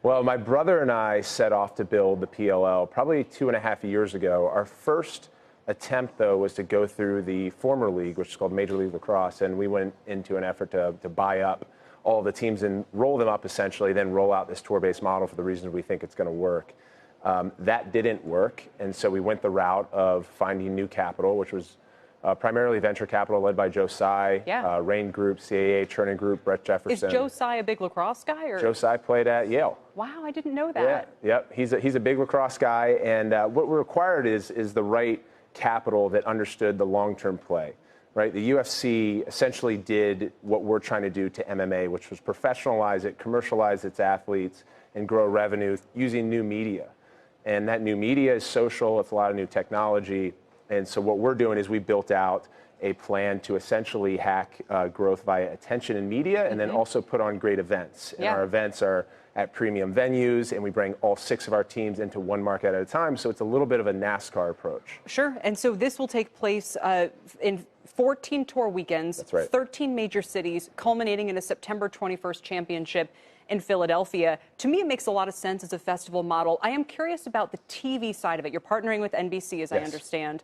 Well, my brother and I set off to build the PLL probably 2.5 years ago. Our first attempt, though, was to go through the former league, which is called Major League Lacrosse, and we went into an effort to buy up all the teams and roll them up, essentially, then roll out this tour-based model for the reasons we think it's going to work. That didn't work, and so we went the route of finding new capital, which was primarily venture capital led by Joe Tsai, Rain Group, CAA, Chernin Group, Brett Jefferson. Is Joe Tsai a big lacrosse guy? Or? Joe Tsai played at Yale. Wow, I didn't know that. Yeah, yep. He's a big lacrosse guy, and what we're required is the right capital that understood the long-term play. Right, the UFC essentially did what we're trying to do to MMA, which was professionalize it, commercialize its athletes, and grow revenue using new media. And that new media is social, it's a lot of new technology. And so what we're doing is we built out a plan to essentially hack growth via attention and media, and then also put on great events. And our events are at premium venues, and we bring all 6 of our teams into one market at a time. So it's a little bit of a NASCAR approach. Sure. And so this will take place in 14 tour weekends, 13 major cities, culminating in a September 21st championship in Philadelphia. To me, it makes a lot of sense as a festival model. I am curious about the TV side of it. You're partnering with NBC, as I understand.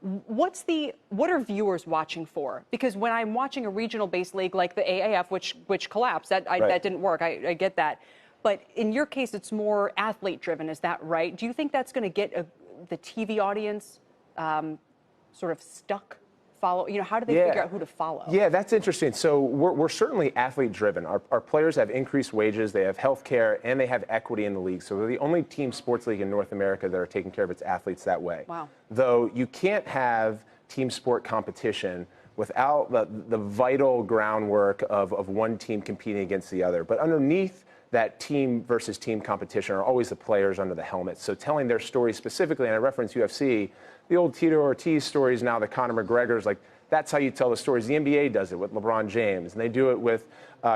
What are viewers watching for? Because when I'm watching a regional-based league like the AAF, which collapsed, that didn't work. I get that. But in your case, it's more athlete-driven. Is that right? Do you think that's going to get the TV audience sort of stuck? How do they figure out who to follow? Yeah, that's interesting. So we're certainly athlete-driven. Our players have increased wages, they have health care, and they have equity in the league. So we're the only team sports league in North America that are taking care of its athletes that way. Wow. Though you can't have team sport competition without the vital groundwork of one team competing against the other. But underneath that team versus team competition are always the players under the helmet. So telling their stories specifically, and I reference UFC, the old Tito Ortiz stories, now the Conor McGregors, like that's how you tell the stories. The NBA does it with LeBron James, and they do it with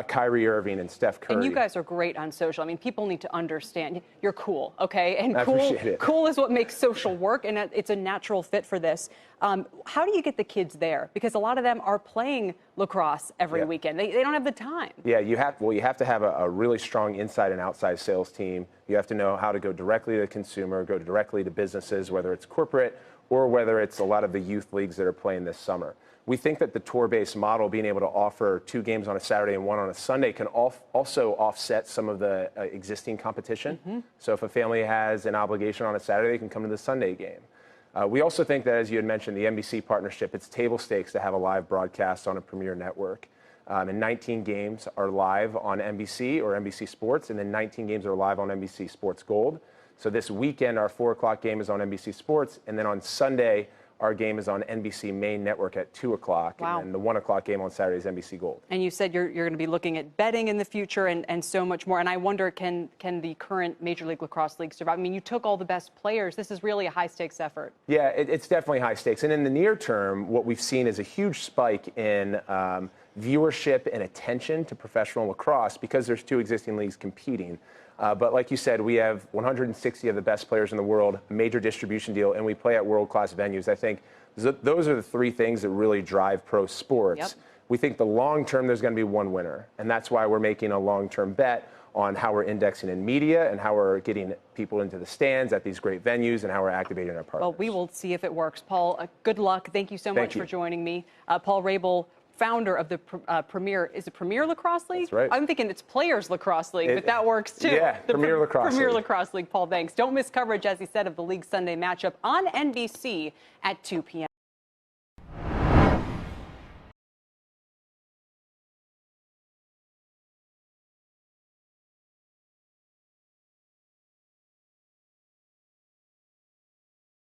Kyrie Irving and Steph Curry. And you guys are great on social. I mean, people need to understand you're cool, okay? And I appreciate it. Cool is what makes social work, and it's a natural fit for this. How do you get the kids there? Because a lot of them are playing lacrosse every weekend. They don't have the time. Yeah, you have to have a really strong inside and outside sales team. You have to know how to go directly to the consumer, go directly to businesses, whether it's corporate or whether it's a lot of the youth leagues that are playing this summer. We think that the tour-based model, being able to offer 2 games on a Saturday and 1 on a Sunday, can also offset some of the existing competition. So if a family has an obligation on a Saturday, they can come to the Sunday game. We also think that, as you had mentioned, the NBC partnership, it's table stakes to have a live broadcast on a Premier network. And 19 games are live on NBC or NBC Sports, and then 19 games are live on NBC Sports Gold. So this weekend, our 4 o'clock game is on NBC Sports, and then on Sunday, our game is on NBC main network at 2 o'clock, and then the 1 o'clock game on Saturday is NBC Gold. And you said you're going to be looking at betting in the future and so much more. And I wonder, can the current Major League Lacrosse League survive? I mean, you took all the best players. This is really a high-stakes effort. Yeah, it's definitely high stakes. And in the near term, what we've seen is a huge spike in viewership and attention to professional lacrosse because there's 2 existing leagues competing. But like you said, we have 160 of the best players in the world, major distribution deal, and we play at world-class venues. I think those are the 3 things that really drive pro sports. We think the long term, there's going to be one winner, and that's why we're making a long-term bet on how we're indexing in media and how we're getting people into the stands at these great venues and how we're activating our partners. Well, we will see if it works. Paul, good luck. Thank you so much for joining me. Paul Rabil, founder of the Premier Lacrosse League? That's right. I'm thinking it's Players Lacrosse League, but that works too. Yeah, the Premier Lacrosse Premier League. Lacrosse League. Paul, thanks. Don't miss coverage, as he said, of the league Sunday matchup on NBC at 2 p.m.